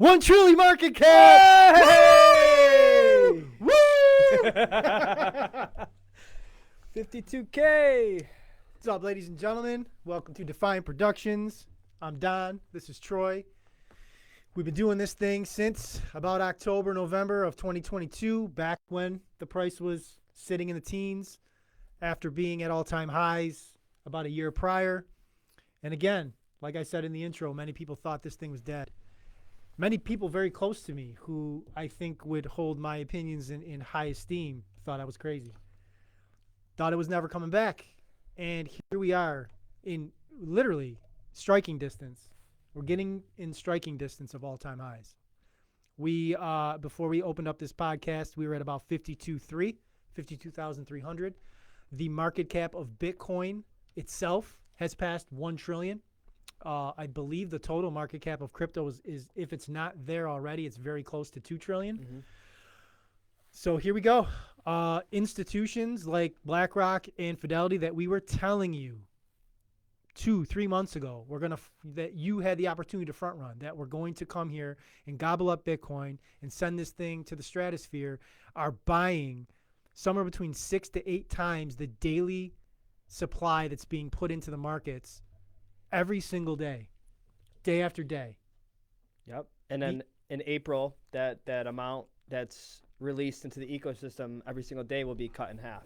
1 trillion market cap. Hey! Woo! 52K. What's up, ladies and gentlemen? Welcome to Defiant Productions. I'm Don. This is Troy. We've been doing this thing since about October, November of 2022, back when the price was sitting in the teens after being at all-time highs about a year prior. And again, like I said in the intro, many people thought this thing was dead. Many people very close to me who I think would hold my opinions in high esteem thought I was crazy. Thought it was never coming back. And here we are in literally striking distance. We're getting in striking distance of all-time highs. We, before we opened up this podcast, we were at about 52,300. The market cap of Bitcoin itself has passed 1 trillion. I believe the total market cap of crypto is, if it's not there already, it's very close to 2 trillion. Mm-hmm. So here we go. Institutions like BlackRock and Fidelity that we were telling you 2-3 months ago, that you had the opportunity to front run, that we're going to come here and gobble up Bitcoin and send this thing to the stratosphere, are buying somewhere between 6 to 8 times the daily supply that's being put into the markets every single day, day after day. Yep. And then in April, that amount that's released into the ecosystem every single day will be cut in half.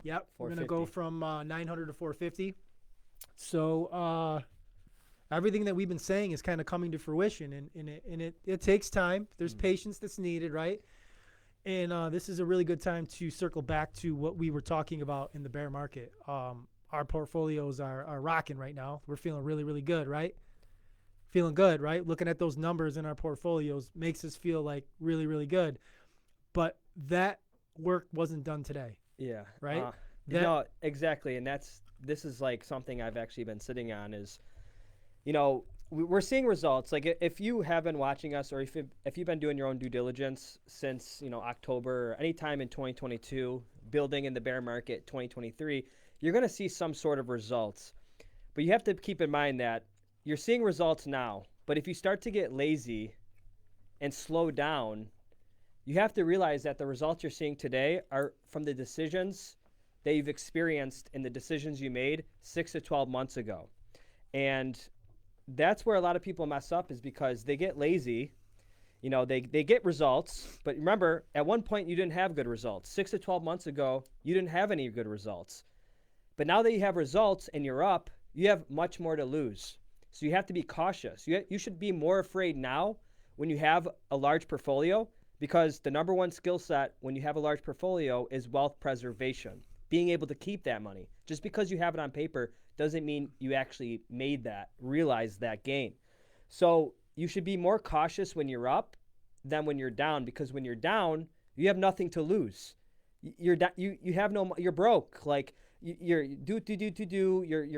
Yep. We're going to go from 900 to 450. So everything that we've been saying is kind of coming to fruition, and it takes time. There's patience that's needed, right? And this is a really good time to circle back to what we were talking about in the bear market. Our portfolios are rocking right now. We're feeling really, really good, right? Feeling good, right? Looking at those numbers in our portfolios makes us feel like really, really good. But that work wasn't done today. Yeah. Right? No, exactly. And this is like something I've actually been sitting on is, we're seeing results. Like if you have been watching us, or if you've been doing your own due diligence since, October, or any time in 2022, building in the bear market 2023, you're going to see some sort of results. But you have to keep in mind that you're seeing results now. But if you start to get lazy and slow down, you have to realize that the results you're seeing today are from the decisions that you've experienced and the decisions you made 6 to 12 months ago. And that's where a lot of people mess up, is because they get lazy. They get results, but remember, at one point you didn't have good results. 6 to 12 months ago, you didn't have any good results. But now that you have results and you're up, you have much more to lose. So you have to be cautious. You should be more afraid now when you have a large portfolio, because the number one skill set when you have a large portfolio is wealth preservation, being able to keep that money. Just because you have it on paper doesn't mean you actually realized that gain. So you should be more cautious when you're up than when you're down, because when you're down, you have nothing to lose. You're broke. Like you're you're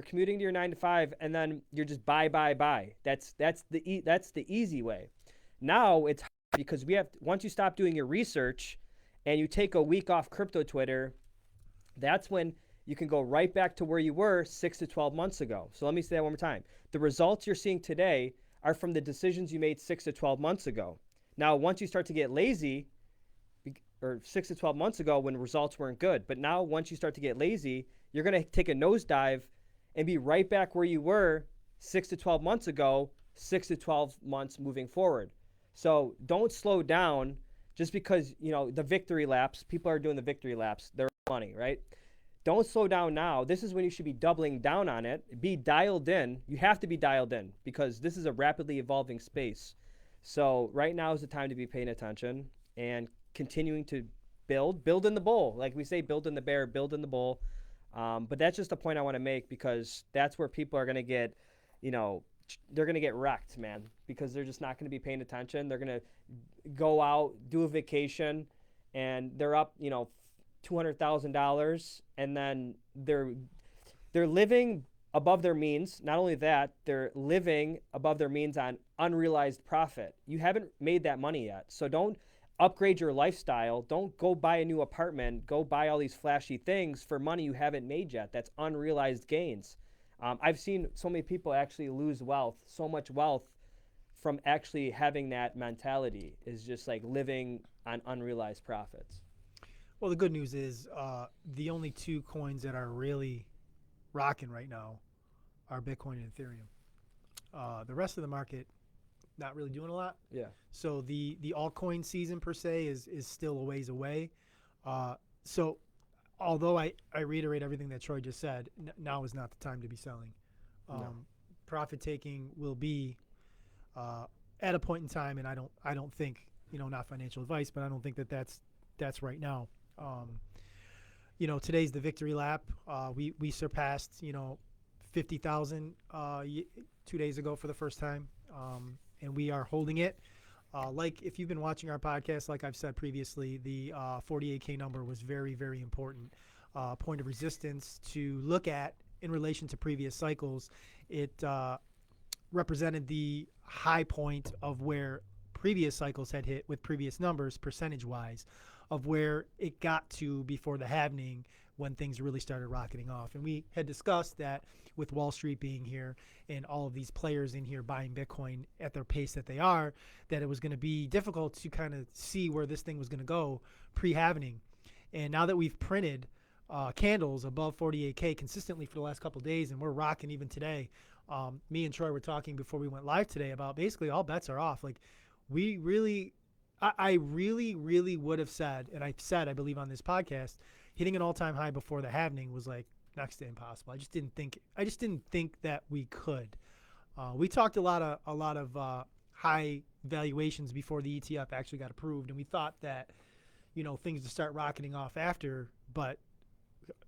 commuting to your 9 to 5, and then you're just buy. That's the easy way. Now it's hard, because once you stop doing your research and you take a week off crypto Twitter, that's when you can go right back to where you were 6 to 12 months ago. So let me say that one more time. The results you're seeing today are from the decisions you made 6 to 12 months ago. Now, once you start to get lazy, or 6 to 12 months ago when results weren't good, but now once you start to get lazy, you're going to take a nosedive and be right back where you were 6 to 12 months ago, 6 to 12 months moving forward. So don't slow down just because, the victory laps, people are doing the victory laps, they're money, right? Don't slow down now. This is when you should be doubling down on it. Be dialed in. You have to be dialed in, because this is a rapidly evolving space. So right now is the time to be paying attention and continuing to build in the bull. Like we say, build in the bear, build in the bull. But that's just a point I want to make, because that's where people are going to get, they're going to get wrecked, man, because they're just not going to be paying attention. They're going to go out, do a vacation, and they're up, $200,000, and then they're living above their means. Not only that, they're living above their means on unrealized profit. You haven't made that money yet. So don't upgrade your lifestyle. Don't go buy a new apartment. Go buy all these flashy things for money you haven't made yet. That's unrealized gains. I've seen so many people actually lose wealth, so much wealth, from actually having that mentality is just like living on unrealized profits. Well, the good news is the only two coins that are really rocking right now are Bitcoin and Ethereum. The rest of the market not really doing a lot. Yeah. So the altcoin season per se is still a ways away. So although I reiterate everything that Troy just said, now is not the time to be selling. No. Profit taking will be at a point in time, and I don't think, not financial advice, but I don't think that's right now. Today's the victory lap. We surpassed 50,000 2 days ago for the first time, and we are holding it. Like if you've been watching our podcast, like I've said previously, the 48K number was very, very important point of resistance to look at in relation to previous cycles. It represented the high point of where previous cycles had hit with previous numbers, percentage-wise, of where it got to before the halving when things really started rocketing off. And we had discussed that with Wall Street being here and all of these players in here buying Bitcoin at their pace that they are, that it was going to be difficult to kind of see where this thing was going to go pre-halving. And now that we've printed candles above 48K consistently for the last couple of days, and we're rocking even today, me and Troy were talking before we went live today about basically all bets are off. Like we really, I really, really would have said, and I've said, I believe on this podcast, hitting an all-time high before the halving was like next to impossible. I just didn't think that we could. We talked a lot of high valuations before the ETF actually got approved, and we thought that things would start rocketing off after. But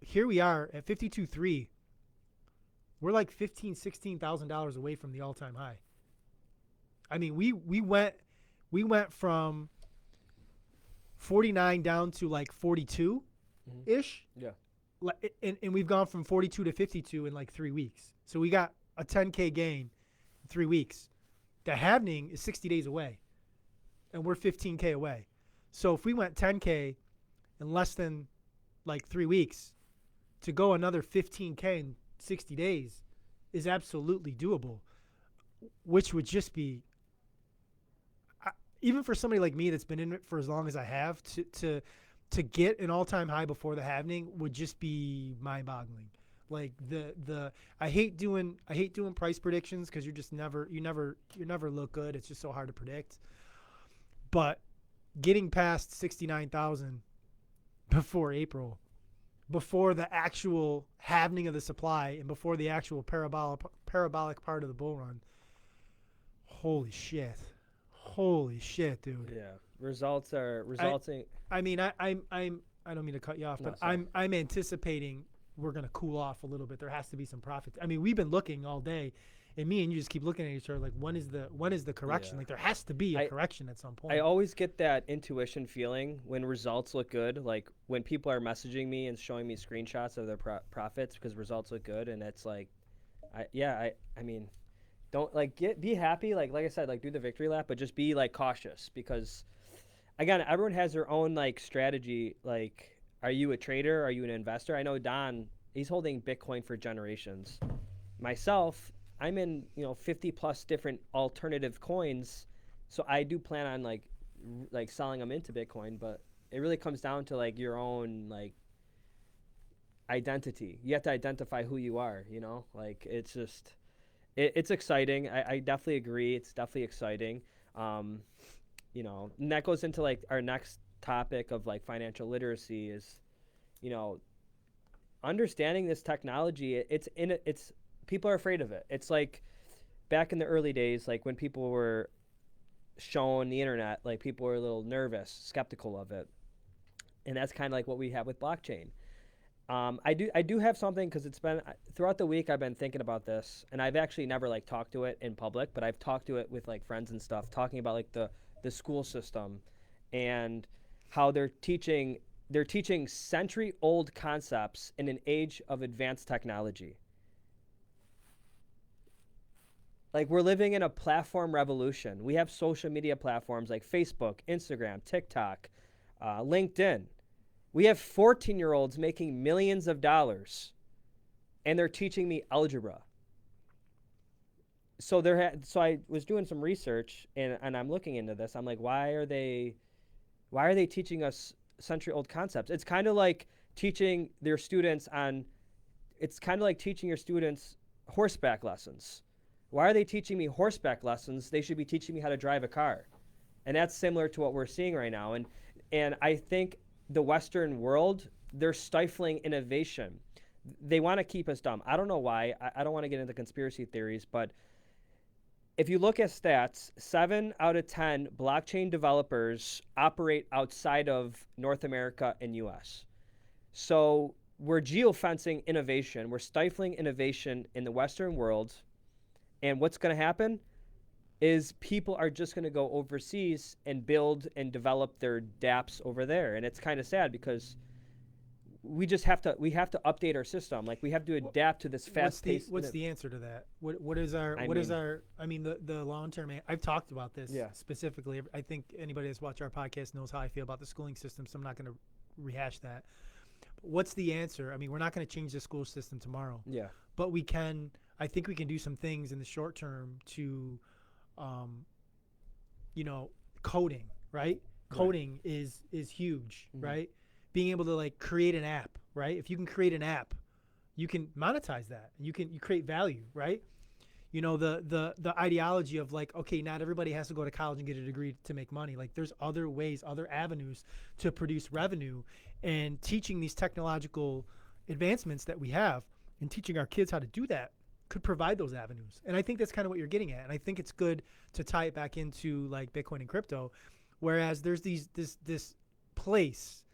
here we are at 52.3. We're like $15,000-$16,000 away from the all-time high. I mean, we went from 49 down to like 42 ish. Yeah. And we've gone from 42 to 52 in like 3 weeks. So we got a 10K gain in 3 weeks. The halving is 60 days away, and we're 15K away. So if we went 10K in less than like 3 weeks, to go another 15K in 60 days is absolutely doable, which would just be, even for somebody like me that's been in it for as long as I have, to get an all-time high before the halving would just be mind-boggling. Like I hate doing price predictions because you never look good. It's just so hard to predict. But getting past 69,000 before April, before the actual halving of the supply and before the actual parabolic part of the bull run, holy shit, dude. Yeah. Results are resulting. I mean, I don't mean to cut you off, but sorry. I'm anticipating we're gonna cool off a little bit. There has to be some profit. I mean, we've been looking all day, and me and you just keep looking at each other like, when is the correction? Yeah. Like there has to be a correction at some point. I always get that intuition feeling when results look good, like when people are messaging me and showing me screenshots of their profits because results look good, and it's like, I mean, don't be happy, like I said, like do the victory lap, but just be like cautious because, again, everyone has their own like strategy. Like, are you a trader? Are you an investor? I know Don, he's holding Bitcoin for generations. Myself, I'm in 50 plus different alternative coins, so I do plan on like selling them into Bitcoin, but it really comes down to like your own like identity. You have to identify who you are, like it's just it's exciting. I definitely agree. It's definitely exciting. And that goes into like our next topic of like financial literacy is, understanding this technology. It's people are afraid of it. It's like back in the early days, like when people were shown the internet, like people were a little nervous, skeptical of it. And that's kind of like what we have with blockchain. I do have something because it's been throughout the week I've been thinking about this, and I've actually never like talked to it in public, but I've talked to it with like friends and stuff, talking about like the school system and how they're teaching century-old concepts in an age of advanced technology. Like we're living in a platform revolution. We have social media platforms like Facebook, Instagram, TikTok, LinkedIn. We have 14-year-olds making millions of dollars, and they're teaching me algebra. so I was doing some research and I'm looking into this. I'm like, why are they teaching us century old concepts? It's kind of like teaching their students on it's kind of like teaching your students horseback lessons. Why are they teaching me horseback lessons? They should be teaching me how to drive a car. And that's similar to what we're seeing right now. And I think the Western world, they're stifling innovation. They want to keep us dumb. I don't know why. I don't want to get into conspiracy theories, but if you look at stats, 7 out of 10 blockchain developers operate outside of North America and US. So we're geofencing innovation. We're stifling innovation in the Western world. And what's going to happen is people are just going to go overseas and build and develop their dApps over there. And it's kind of sad because we have to update our system. Like we have to adapt to this fast pace. What's the answer to that? What is our the long term? I've talked about this specifically. I think anybody that's watched our podcast knows how I feel about the schooling system, so I'm not going to rehash that. But what's the answer? I mean, we're not going to change the school system tomorrow. Yeah. But we can. I think we can do some things in the short term to, coding. Right. Coding is huge. Mm-hmm. Right. Being able to like create an app, right? If you can create an app, you can monetize that. You create value, right? You know, the ideology of like, okay, not everybody has to go to college and get a degree to make money. Like there's other ways, other avenues to produce revenue, and teaching these technological advancements that we have and teaching our kids how to do that could provide those avenues. And I think that's kind of what you're getting at. And I think it's good to tie it back into like Bitcoin and crypto, whereas there's this place,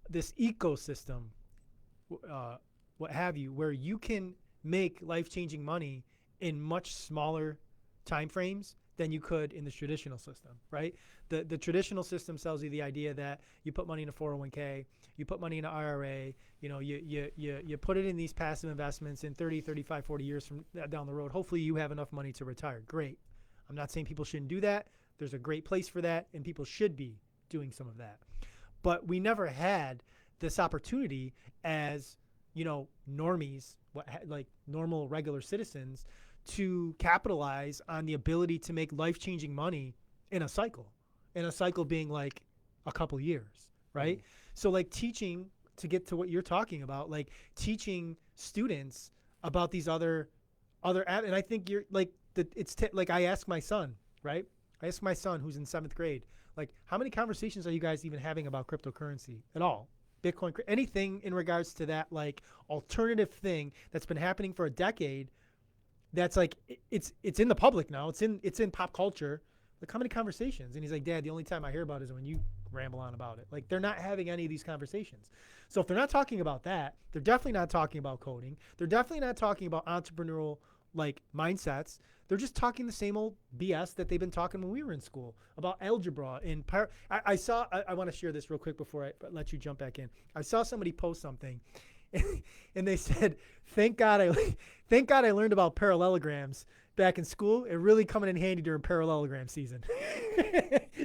this ecosystem, what have you, where you can make life-changing money in much smaller time frames than you could in the traditional system, right? The traditional system sells you the idea that you put money in a 401k, you put money in an IRA, you put it in these passive investments in 30, 35, 40 years from down the road. Hopefully you have enough money to retire. Great. I'm not saying people shouldn't do that. There's a great place for that, and people should be doing some of that. But we never had this opportunity as, normies, like normal, regular citizens, to capitalize on the ability to make life-changing money in a cycle being like a couple years, right? Mm-hmm. So like teaching, to get to what you're talking about, like teaching students about these other and I think you're like, like I ask my son, right? I ask my son who's in 7th grade, like, how many conversations are you guys even having about cryptocurrency at all? Bitcoin, anything in regards to that, like alternative thing that's been happening for a decade. That's like, it's in the public now. It's in pop culture. Like, how many conversations? And he's like, Dad, the only time I hear about it is when you ramble on about it. Like, they're not having any of these conversations. So if they're not talking about that, they're definitely not talking about coding. They're definitely not talking about entrepreneurial like mindsets. They're just talking the same old BS that they've been talking when we were in school about algebra and I want to share this real quick before I let you jump back in. I saw somebody post something and they said, thank God I learned about parallelograms back in school. It really coming in handy during parallelogram season.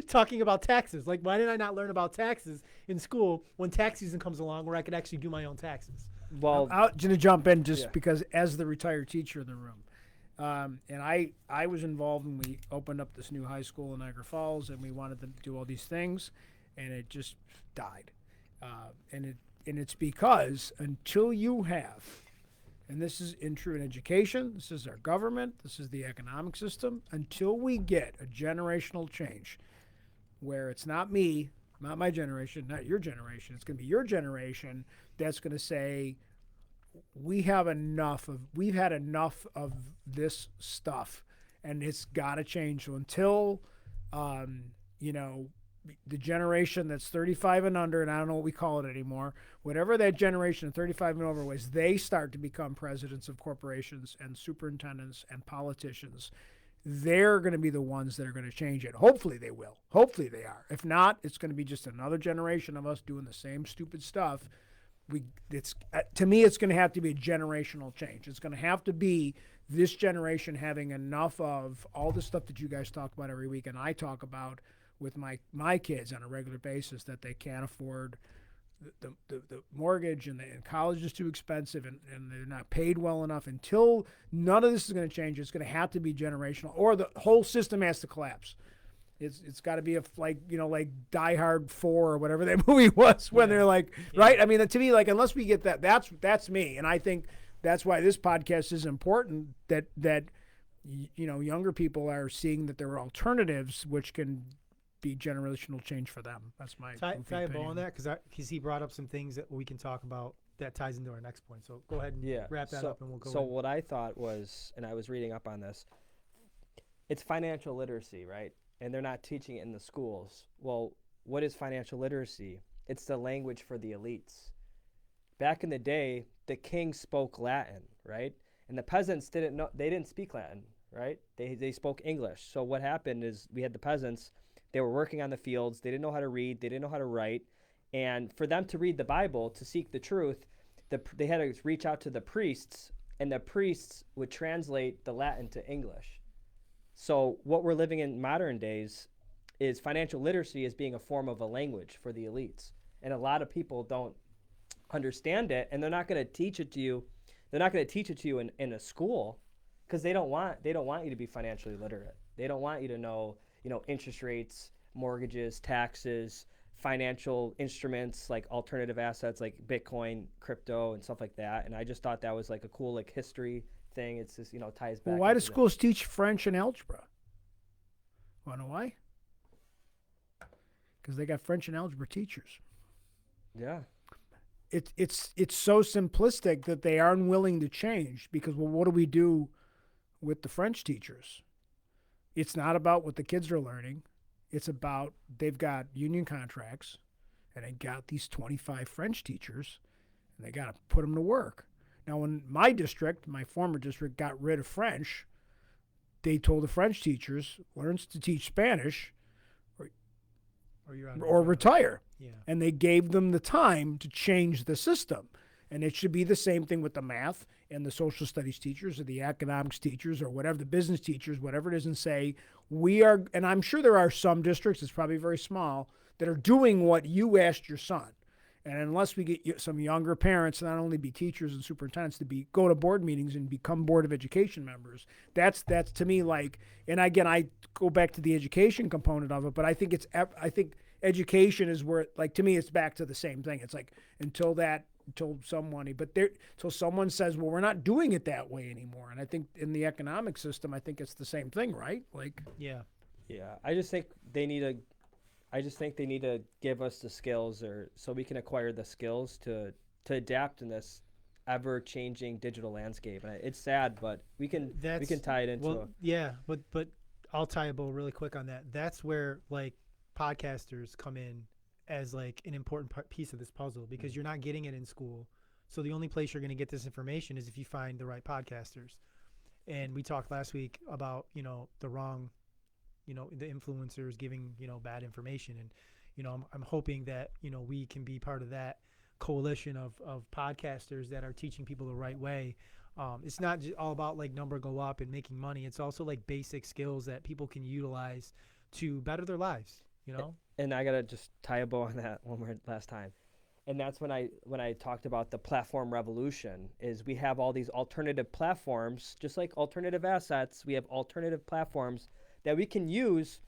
Talking about taxes. Like, why did I not learn about taxes in school when tax season comes along where I could actually do my own taxes? Well, I'm going to jump in just because as the retired teacher in the room. And I was involved when we opened up this new high school in Niagara Falls, and we wanted to do all these things, and it just died. And it's because until you have, and this is true in education, this is our government, this is the economic system, until we get a generational change where it's not me, not my generation, not your generation, it's going to be your generation that's going to say, we've had enough of this stuff, and it's got to change. So until, the generation that's 35 and under, and I don't know what we call it anymore, whatever that generation of 35 and over was, they start to become presidents of corporations and superintendents and politicians. They're going to be the ones that are going to change it. Hopefully they will. Hopefully they are. If not, it's going to be just another generation of us doing the same stupid stuff. To me, it's going to have to be a generational change. It's going to have to be this generation having enough of all the stuff that you guys talk about every week, and I talk about with my kids on a regular basis, that they can't afford the mortgage and college is too expensive and they're not paid well enough. Until none of this is going to change, it's going to have to be generational, or the whole system has to collapse. It's got to be like Die Hard 4 or whatever that movie was when they're like, right? I mean, to me, like, unless we get that, that's me. And I think that's why this podcast is important, that younger people are seeing that there are alternatives which can be generational change for them. That's my tie a bow on that, because he brought up some things that we can talk about that ties into our next point. So go ahead and wrap that up and we'll go. So what I thought was, and I was reading up on this, it's financial literacy, right? And they're not teaching it in the schools. Well, what is financial literacy? It's the language for the elites. Back in the day, the king spoke Latin, right? And the peasants didn't speak Latin, right? They spoke English. So what happened is we had the peasants, they were working on the fields, they didn't know how to read, they didn't know how to write. And for them to read the Bible, to seek the truth, they had to reach out to the priests, and the priests would translate the Latin to English. So what we're living in modern days is financial literacy as being a form of a language for the elites. And a lot of people don't understand it, and they're not going to teach it to you. They're not going to teach it to you in a school, because they don't want you to be financially literate. They don't want you to know, interest rates, mortgages, taxes, financial instruments like alternative assets like Bitcoin, crypto, and stuff like that. And I just thought that was like a cool history thing. It's just, ties back. Well, why do schools teach French and algebra? Want to know why? Because they got French and algebra teachers. Yeah. It's so simplistic that they are unwilling to change, because, well, what do we do with the French teachers? It's not about what the kids are learning. It's about they've got union contracts, and they got these 25 French teachers, and they got to put them to work. Now, when my former district, got rid of French, they told the French teachers, learn to teach Spanish or retire. Yeah. And they gave them the time to change the system. And it should be the same thing with the math and the social studies teachers or the economics teachers or whatever, the business teachers, whatever it is, and say, and I'm sure there are some districts, it's probably very small, that are doing what you asked your son. And unless we get some younger parents, not only be teachers and superintendents, to go to board meetings and become Board of Education members, that's to me like, and again, I go back to the education component of it, but I think education is where, like, to me, it's back to the same thing. It's like until someone says, well, we're not doing it that way anymore. And I think in the economic system, I think it's the same thing, right? Like, yeah. I just think they need to give us the skills, so we can acquire the skills to adapt in this ever-changing digital landscape. And it's sad, but we can tie it into. But I'll tie a bow really quick on that. That's where like podcasters come in as like an important piece of this puzzle, because you're not getting it in school. So the only place you're going to get this information is if you find the right podcasters. And we talked last week about, the wrong, the influencers giving, bad information. And, I'm hoping that, we can be part of that coalition of podcasters that are teaching people the right way. It's not just all about like number go up and making money. It's also like basic skills that people can utilize to better their lives, And I gotta just tie a bow on that one more last time. And that's when I talked about the platform revolution, is we have all these alternative platforms, just like alternative assets. We have alternative platforms that we can use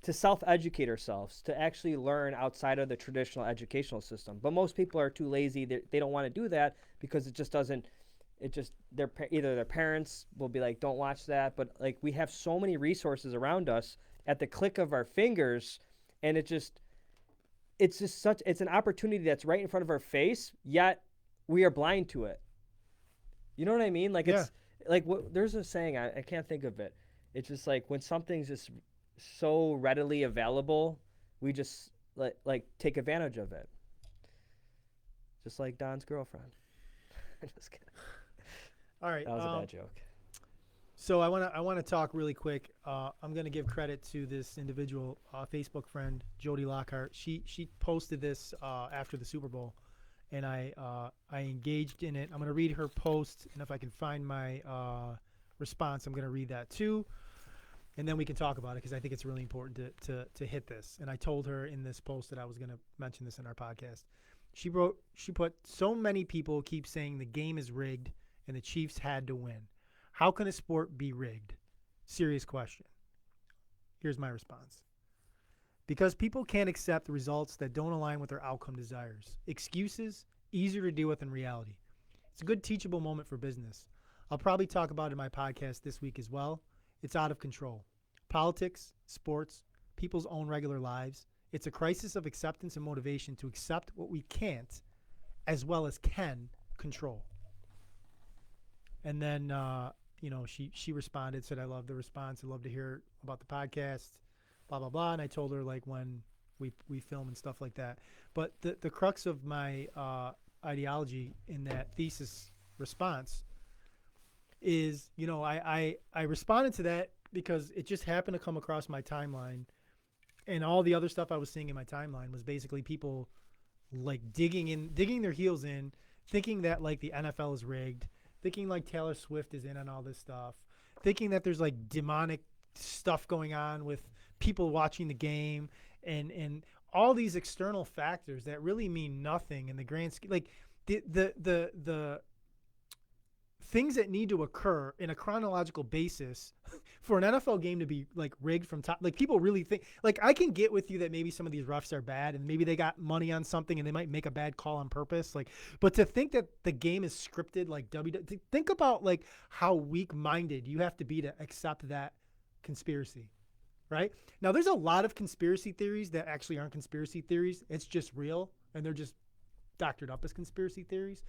to self-educate ourselves, to actually learn outside of the traditional educational system. But most people are too lazy. They don't want to do that because either their parents will be like, don't watch that. But like, we have so many resources around us at the click of our fingers, and it's an opportunity that's right in front of our face, yet we are blind to it. You know what I mean? Like, it's like, there's a saying, I can't think of it. It's just like when something's just so readily available, we just like take advantage of it. Just like Don's girlfriend. Just kidding. All right. That was a bad joke. So I want to talk really quick. I'm going to give credit to this individual, Facebook friend, Jody Lockhart. She posted this after the Super Bowl, and I engaged in it. I'm going to read her post, and if I can find my response, I'm going to read that too, and then we can talk about it, because I think it's really important to hit this. And I told her in this post that I was going to mention this in our podcast. She put, so many people keep saying the game is rigged and the Chiefs had to win. How can a sport be rigged? Serious question. Here's my response. Because people can't accept results that don't align with their outcome desires. Excuses, easier to deal with in reality. It's a good teachable moment for business. I'll probably talk about it in my podcast this week as well. It's out of control. Politics, sports, people's own regular lives. It's a crisis of acceptance and motivation to accept what we can't as well as can control. And then, she responded, said, I love the response. I'd love to hear about the podcast, blah, blah, blah. And I told her, like, when we film and stuff like that. But the crux of my ideology in that thesis response is, I responded to that because it just happened to come across my timeline. And all the other stuff I was seeing in my timeline was basically people, like, digging their heels in, thinking that, like, the NFL is rigged, thinking like Taylor Swift is in on all this stuff, thinking that there's like demonic stuff going on with people watching the game and all these external factors that really mean nothing in the grand scheme. Like the things that need to occur in a chronological basis for an NFL game to be like rigged from top. Like people really think, like I can get with you that maybe some of these refs are bad and maybe they got money on something and they might make a bad call on purpose. Like, but to think that the game is scripted, like think about like how weak-minded you have to be to accept that conspiracy, right? Now there's a lot of conspiracy theories that actually aren't conspiracy theories. It's just real and they're just doctored up as conspiracy theories.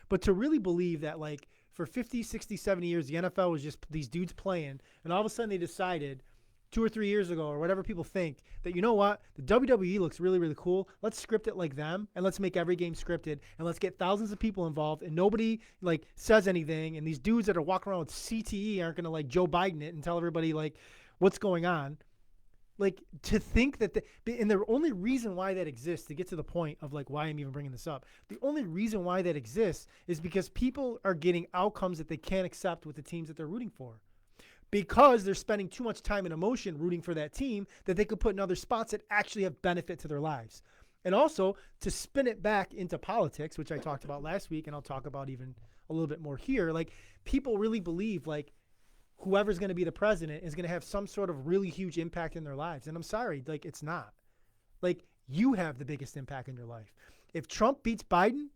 But to really believe that like for 50, 60, 70 years, the NFL was just these dudes playing, and all of a sudden they decided 2 or 3 years ago or whatever people think that, you know what, the WWE looks really, really cool. Let's script it like them, and let's make every game scripted, and let's get thousands of people involved, and nobody like says anything, and these dudes that are walking around with CTE aren't going to like Joe Biden it and tell everybody like what's going on. Like to think that, and the only reason why that exists, to get to the point of like why I'm even bringing this up, the only reason why that exists is because people are getting outcomes that they can't accept with the teams that they're rooting for. Because they're spending too much time and emotion rooting for that team that they could put in other spots that actually have benefit to their lives. And also to spin it back into politics, which I talked about last week, and I'll talk about even a little bit more here. Like people really believe like whoever's going to be the president is going to have some sort of really huge impact in their lives. And I'm sorry, like it's not. Like you have the biggest impact in your life. If Trump beats Biden,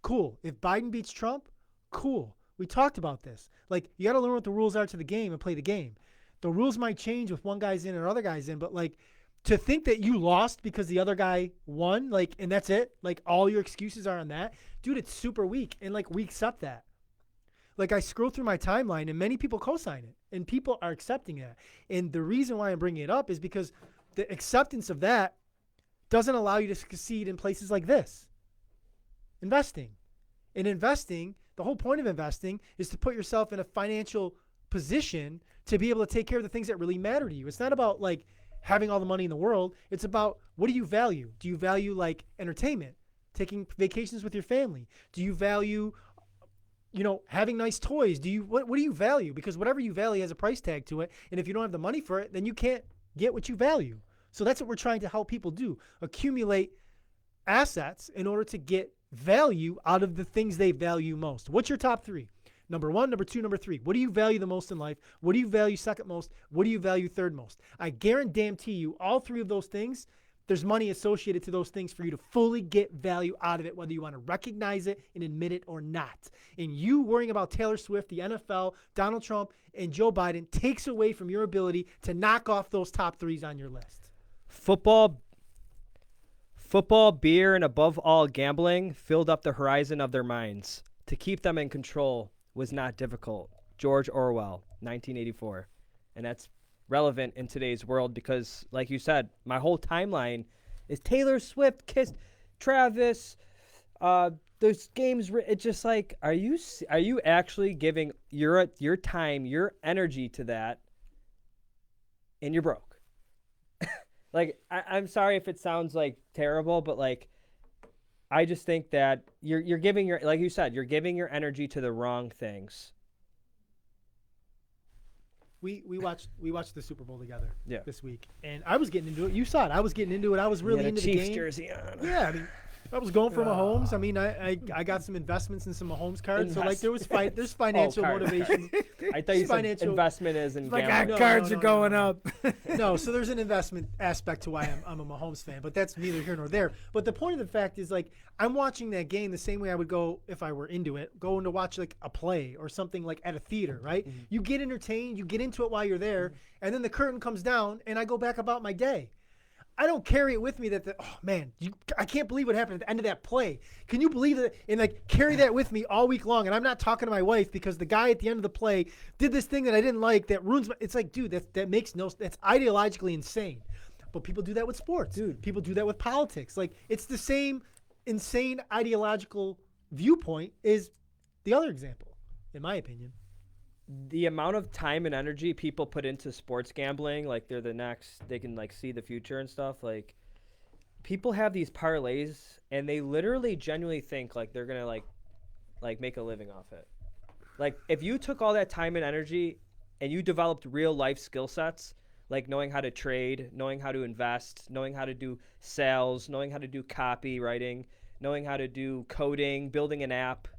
cool. If Biden beats Trump, cool. We talked about this. Like you got to learn what the rules are to the game and play the game. The rules might change with one guy's in and other guy's in, but like to think that you lost because the other guy won, like, and that's it, like all your excuses are on that, dude, it's super weak. And like we accept that. Like I scroll through my timeline and many people co-sign it and people are accepting that. And the reason why I'm bringing it up is because the acceptance of that doesn't allow you to succeed in places like this. Investing. In investing, the whole point of investing is to put yourself in a financial position to be able to take care of the things that really matter to you. It's not about like having all the money in the world. It's about what do you value? Do you value like entertainment, taking vacations with your family? Do you value having nice toys? What do you value? Because whatever you value has a price tag to it. And if you don't have the money for it, then you can't get what you value. So that's what we're trying to help people do. Accumulate assets in order to get value out of the things they value most. What's your top three? Number one, number two, number three. What do you value the most in life? What do you value second most? What do you value third most? I guarantee you all three of those things, there's money associated to those things for you to fully get value out of it, whether you want to recognize it and admit it or not. And you worrying about Taylor Swift, the NFL, Donald Trump, and Joe Biden takes away from your ability to knock off those top threes on your list. Football, beer, and above all gambling filled up the horizon of their minds. To keep them in control was not difficult. George Orwell, 1984. And that's relevant in today's world because, like you said, my whole timeline is Taylor Swift kissed Travis. Those games. It's just like, are you actually giving your time, your energy to that, and you're broke? Like, I'm sorry if it sounds like terrible, but like, I just think that you're giving like you said, you're giving your energy to the wrong things. We watched the Super Bowl together this week, and I was getting into it. You saw it. I was getting into it. I was really into the game. Chiefs jersey on. Yeah, I mean, I was going for Mahomes. I mean, I got some investments in some Mahomes cards. So like there's financial cards. motivation. I thought you said Financial- investment is in Like gambling. our No, cards no, are no, going no. up. No, so there's an investment aspect to why I'm a Mahomes fan, but that's neither here nor there. But the point of the fact is, like, I'm watching that game the same way I would go if I were into it, going to watch like a play or something like at a theater, right? You get entertained, you get into it while you're there, and then the curtain comes down, and I go back about my day. I don't carry it with me oh man, I can't believe what happened at the end of that play. Can you believe that? And like carry that with me all week long. And I'm not talking to my wife because the guy at the end of the play did this thing that I didn't like that ruins it's like, dude, that makes that's ideologically insane. But people do that with sports. Dude, people do that with politics. Like it's the same insane ideological viewpoint is the other example, in my opinion. The amount of time and energy people put into sports gambling, like they're the next, they can like see the future and stuff. Like people have these parlays and they literally genuinely think like they're gonna like make a living off it. Like if you took all that time and energy and you developed real life skill sets, like knowing how to trade, knowing how to invest, knowing how to do sales, knowing how to do copywriting, knowing how to do coding, building an app,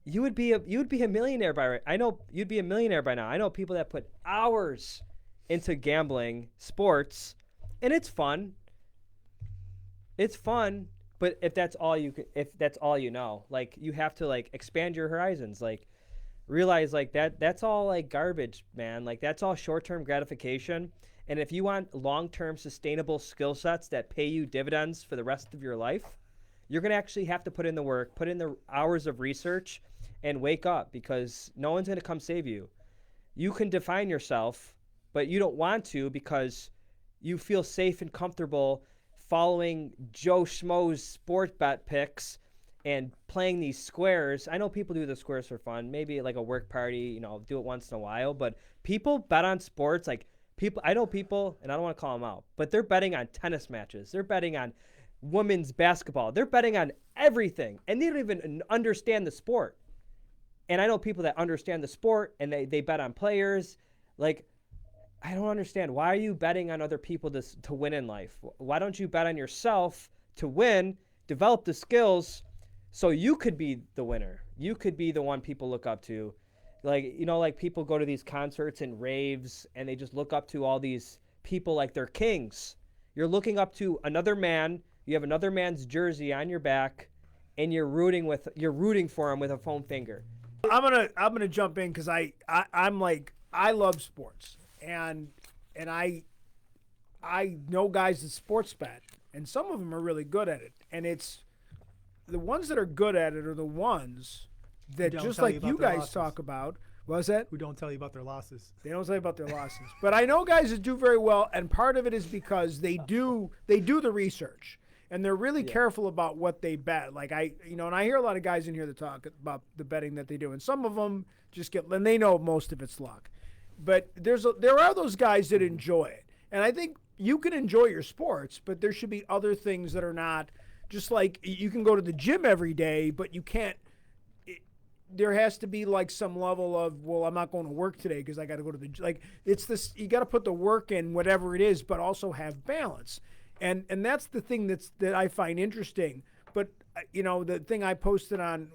you would be a millionaire by I know you'd be a millionaire by now. I know people that put hours into gambling, sports, and it's fun. It's fun, but if that's all you know, like you have to like expand your horizons, like realize like that's all like garbage, man. Like that's all short-term gratification. And if you want long-term sustainable skill sets that pay you dividends for the rest of your life, you're going to actually have to put in the work, put in the hours of research, and wake up because no one's going to come save you. You can define yourself, but you don't want to because you feel safe and comfortable following Joe Schmo's sport bet picks and playing these squares. I know people do the squares for fun, maybe like a work party, do it once in a while, but people bet on sports. Like I know people, and I don't want to call them out, but they're betting on tennis matches. They're betting on women's basketball. They're betting on everything, and they don't even understand the sport. And I know people that understand the sport, and they bet on players. Like, I don't understand. Why are you betting on other people to win in life? Why don't you bet on yourself to win, develop the skills, so you could be the winner? You could be the one people look up to. Like, like people go to these concerts and raves, and they just look up to all these people like they're kings. You're looking up to another man. You have another man's jersey on your back, and you're rooting for him with a foam finger. I'm gonna jump in because I'm like I love sports and I know guys that sports bet and some of them are really good at it, and it's the ones that are good at it are the ones that just like you guys talk about. What's that? Who don't tell you about their losses. They don't tell you about their losses. But I know guys that do very well, and part of it is because they do the research. And they're really careful about what they bet. Like and I hear a lot of guys in here that talk about the betting that they do. And some of them and they know most of it's luck. But there are those guys that enjoy it. And I think you can enjoy your sports, but there should be other things that are not just like you can go to the gym every day, but you can't. There has to be like some level of, well, I'm not going to work today because I got to go to the, like it's this, you got to put the work in whatever it is, but also have balance. And that's the thing that I find interesting. But the thing I posted on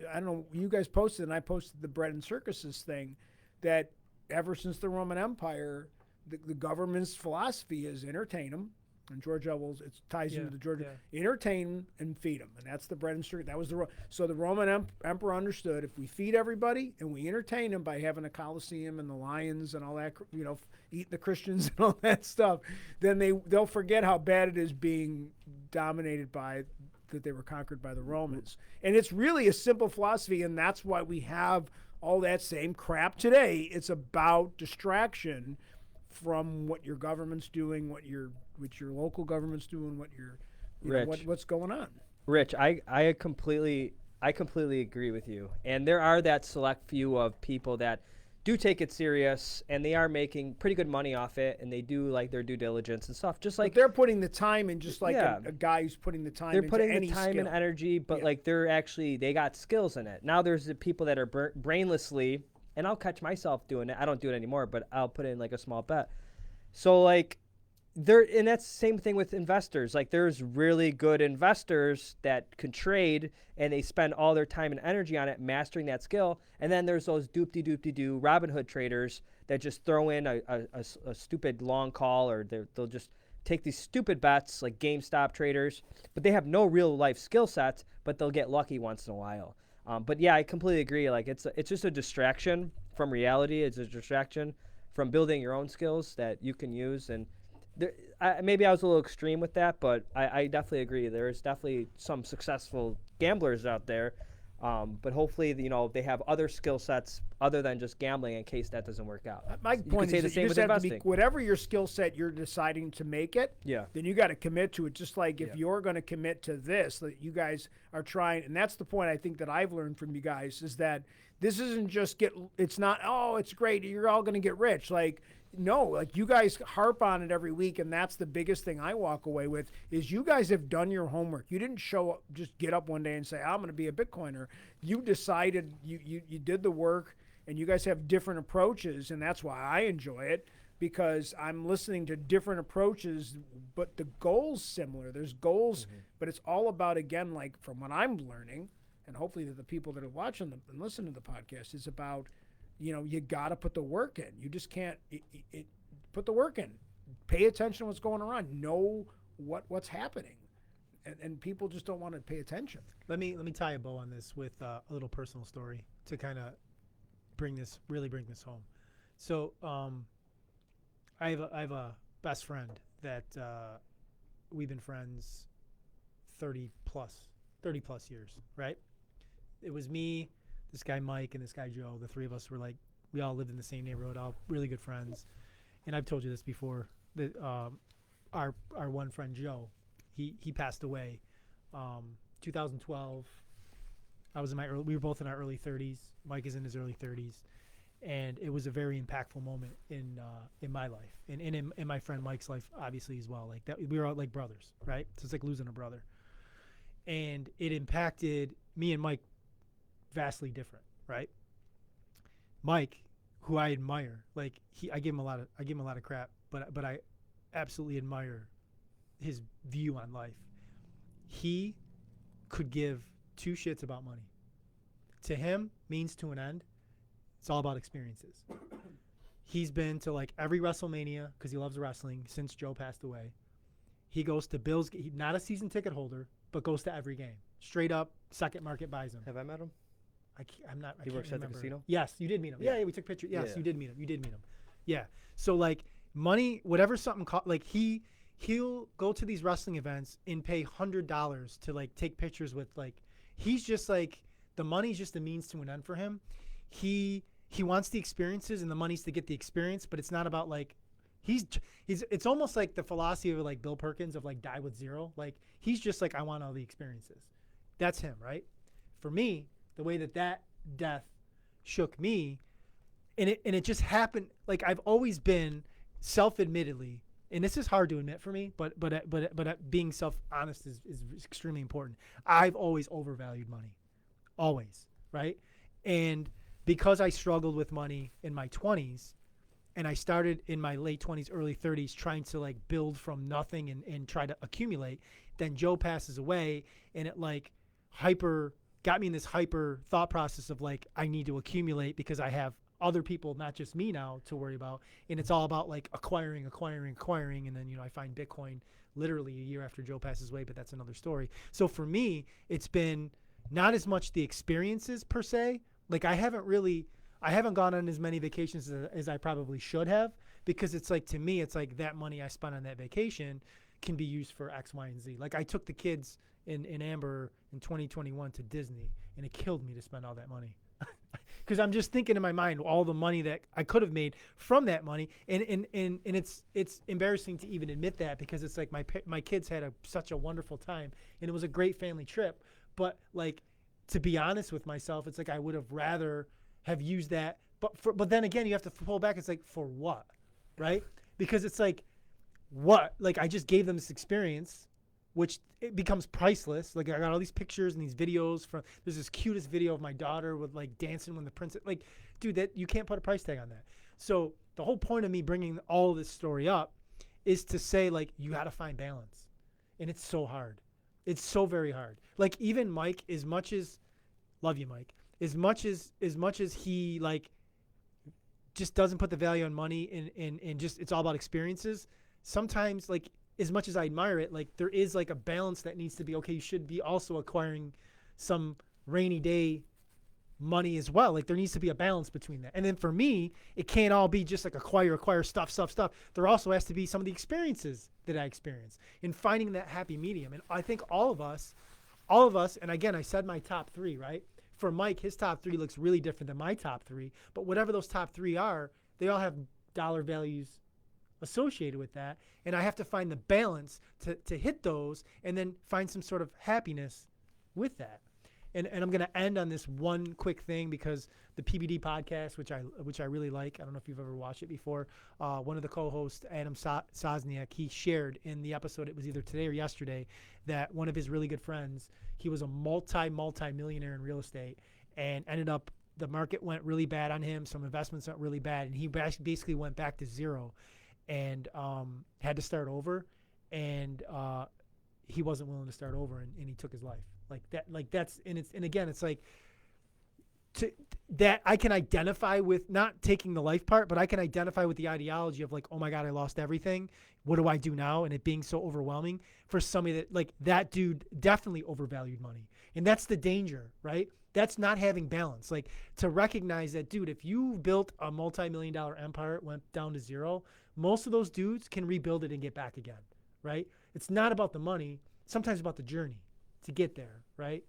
I don't know, you guys posted, and I posted the bread and circuses thing, that ever since the Roman Empire, the government's philosophy is entertain them. And George Orwell's, it ties into the Georgia, entertain and feed them, and that's the bread and circus. That was so the Roman emperor understood if we feed everybody and we entertain them by having a Colosseum and the lions and all that, eating the Christians and all that stuff, then they'll forget how bad it is being dominated by that they were conquered by the Romans. And it's really a simple philosophy, and that's why we have all that same crap today. It's about distraction from what your government's doing, what your local government's doing, what's going on. Rich, I completely agree with you. And there are that select few of people that do take it serious, and they are making pretty good money off it, and they do like their due diligence and stuff. Just like but they're putting the time in, just like a guy who's putting the time. They're into putting any the time skill. and energy, but like they got skills in it. Now there's the people that are brainlessly, and I'll catch myself doing it. I don't do it anymore, but I'll put in like a small bet. So like and that's the same thing with investors. Like there's really good investors that can trade and they spend all their time and energy on it, mastering that skill. And then there's those doop-de-doop-de-doo Robin Hood traders that just throw in a stupid long call, or they'll just take these stupid bets like GameStop traders, but they have no real life skill sets, but they'll get lucky once in a while. But yeah, I completely agree. Like it's just a distraction from reality. It's a distraction from building your own skills that you can use. And maybe I was a little extreme with that, but I definitely agree. There's definitely some successful gamblers out there, but hopefully, they have other skill sets other than just gambling in case that doesn't work out. My point is that you just have to be, whatever your skill set you're deciding to make it, then you got to commit to it. Just like if you're going to commit to this, that you guys are trying, and that's the point I think that I've learned from you guys is that this isn't just it's not, oh, it's great, you're all going to get rich. Like, no, like you guys harp on it every week, and that's the biggest thing I walk away with is you guys have done your homework. You didn't show up, just get up one day and say, I'm going to be a Bitcoiner. You decided, you did the work, and you guys have different approaches, and that's why I enjoy it, because I'm listening to different approaches, but the goal's similar. There's goals, but it's all about, again, like from what I'm learning, and hopefully that the people that are watching them and listening to the podcast is about, you got to put the work in. You just can't put the work in. Pay attention to what's going on. Know what's happening. And people just don't want to pay attention. Let me tie a bow on this with a little personal story to kind of bring this home. So I have a best friend that we've been friends 30 plus years, right? It was me, this guy Mike, and this guy Joe. The three of us were like, we all lived in the same neighborhood, all really good friends. And I've told you this before, that our one friend Joe, he passed away 2012. We were both in our early 30s. Mike is in his early 30s. And it was a very impactful moment in my life and in my friend Mike's life, obviously, as well. Like that, we were all like brothers, right? So it's like losing a brother. And it impacted me and Mike vastly different, right? Mike, who I admire, like I give him a lot of crap, but I absolutely admire his view on life. He could give two shits about money. To him, means to an end. It's all about experiences. He's been to like every WrestleMania because he loves wrestling since Joe passed away. He goes to Bills, not a season ticket holder, but goes to every game. Straight up, second market buys him. Have I met him? I'm not. He works at the casino? Yes, you did meet him. Yeah, we took pictures. Yes, Yeah. You did meet him. Yeah. So like money, whatever something like he'll go to these wrestling events and pay $100 to like take pictures with like, he's just like, the money's just a means to an end for him. He wants the experiences and the money's to get the experience, but it's not about like, it's almost like the philosophy of like Bill Perkins of like die with zero. Like he's just like, I want all the experiences. That's him, right? For me, the way that death shook me, and it just happened. Like I've always been self-admittedly, and this is hard to admit for me, but being self-honest is extremely important. I've always overvalued money, always, right? And because I struggled with money in my 20s, and I started in my late 20s, early 30s, trying to like build from nothing and try to accumulate, then Joe passes away, and it like got me in this hyper thought process of like, I need to accumulate because I have other people, not just me now, to worry about. And it's all about like acquiring. And then, I find Bitcoin literally a year after Joe passes away, but that's another story. So for me, it's been not as much the experiences per se. Like I haven't gone on as many vacations as I probably should have, because it's like, to me, it's like that money I spent on that vacation can be used for X, Y, and Z. Like I took the kids in Amber in 2021 to Disney, and it killed me to spend all that money. Because I'm just thinking in my mind all the money that I could have made from that money, and it's embarrassing to even admit that, because it's like my kids had such a wonderful time, and it was a great family trip. But like, to be honest with myself, it's like I would have rather have used that. But then again, you have to pull back. It's like, for what, right? Because it's like, what? Like I just gave them this experience, which it becomes priceless. Like I got all these pictures and these videos there's this cutest video of my daughter with like dancing when the princess, like, dude, that you can't put a price tag on that. So the whole point of me bringing all this story up is to say, like, you got to find balance. And it's so hard. It's so very hard. Like, even Mike, as much as, love you, Mike, as much as he, like, just doesn't put the value on money and just, it's all about experiences. Sometimes, like, as much as I admire it, like, there is, like, a balance that needs to be, okay, you should be also acquiring some rainy day money as well. Like, there needs to be a balance between that. And then for me, it can't all be just like acquire stuff. There also has to be some of the experiences that I experience in finding that happy medium. And I think all of us, and again, I said my top 3, right? For Mike, his top 3 looks really different than my top 3, but whatever those top 3 are, they all have dollar values associated with that. And I have to find the balance to hit those and then find some sort of happiness with that. And I'm going to end on this one quick thing, because the PBD podcast, which I really like, I don't know if you've ever watched it before, one of the co-hosts, Adam Sosniak, he shared in the episode, it was either today or yesterday, that one of his really good friends, he was a multi-millionaire in real estate, and ended up, the market went really bad on him, some investments went really bad, and he basically went back to zero and had to start over, and he wasn't willing to start over, and he took his life. And again, it's like, that I can identify with, not taking the life part, but I can identify with the ideology of, like, oh my God, I lost everything. What do I do now? And it being so overwhelming for somebody that, like, that dude definitely overvalued money. And that's the danger, right? That's not having balance. Like, to recognize that, dude, if you built a multi-million-dollar empire, it went down to zero, most of those dudes can rebuild it and get back again, right? It's not about the money. Sometimes about the journey to get there, right?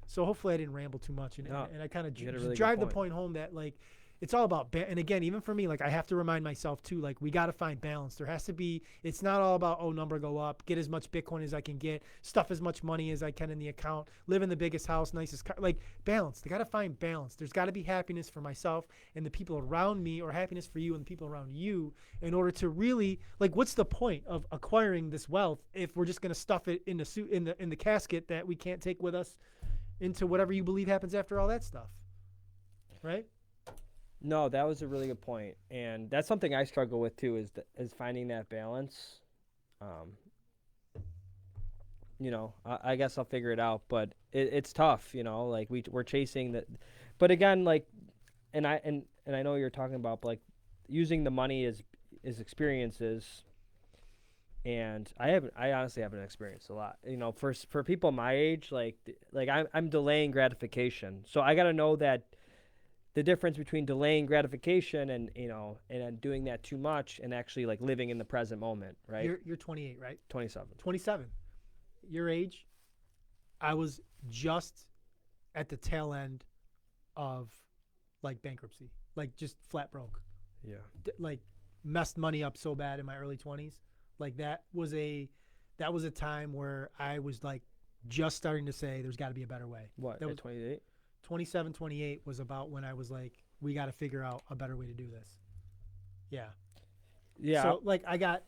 So hopefully I didn't ramble too much, and I kind of really drive the point home that, like, it's all about and again, even for me, like, I have to remind myself too, like, we got to find balance. There has to be, it's not all about, oh, number go up, get as much Bitcoin as I can get, stuff as much money as I can in the account, live in the biggest house, nicest car, like, balance. They got to find balance. There's got to be happiness for myself and the people around me, or happiness for you and the people around you, in order to really, like, what's the point of acquiring this wealth if we're just going to stuff it in the casket that we can't take with us into whatever you believe happens after all that stuff, right? No, that was a really good point, and that's something I struggle with too. Is finding that balance. I guess I'll figure it out, but it's tough. Like, we're chasing that, but again, like, and I know you're talking about, but, like, using the money as experiences. And I honestly haven't experienced a lot. For people my age, like I'm delaying gratification, so I got to know that the difference between delaying gratification and and doing that too much, and actually, like, living in the present moment, right? You're 28, right? 27. 27. Your age, I was just at the tail end of, like, bankruptcy, like, just flat broke. Yeah. Like, messed money up so bad in my early 20s. Like, that was a time where I was, like, just starting to say there's got to be a better way. What, that at 28? 27, 28 was about when I was like, we got to figure out a better way to do this. Yeah. Yeah. So, like, I got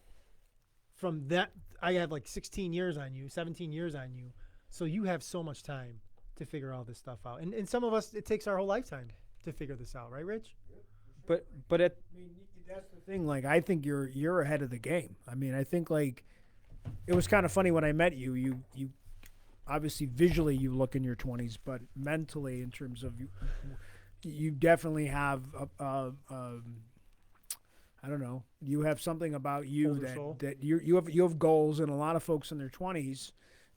from that, I have like 16 years on you, 17 years on you. So you have so much time to figure all this stuff out. And some of us, it takes our whole lifetime to figure this out, right, Rich? But that's the thing. Like, I think you're ahead of the game. I mean, I think, like, it was kind of funny when I met you. You obviously visually you look in your 20s, but mentally, in terms of you definitely have I don't know. You have something about you that you have goals, and a lot of folks in their 20s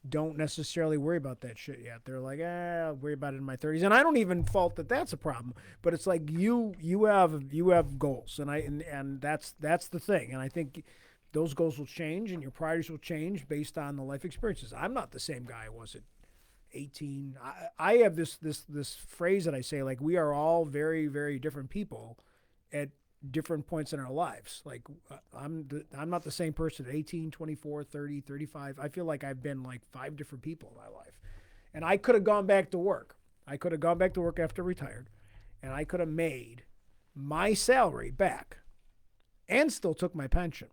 don't necessarily worry about that shit yet. They're like, I'll worry about it in my 30s, and I don't even fault that that's a problem. But it's like you have goals, and that's the thing. And I think those goals will change, and your priorities will change based on the life experiences. I'm not the same guy I was at 18. I have this phrase that I say, like, we are all very, very different people at different points in our lives. Like, I'm not the same person at 18, 24, 30, 35. I feel like I've been like 5 different people in my life. And I could have gone back to work. I could have gone back to work after retired, and I could have made my salary back and still took my pension.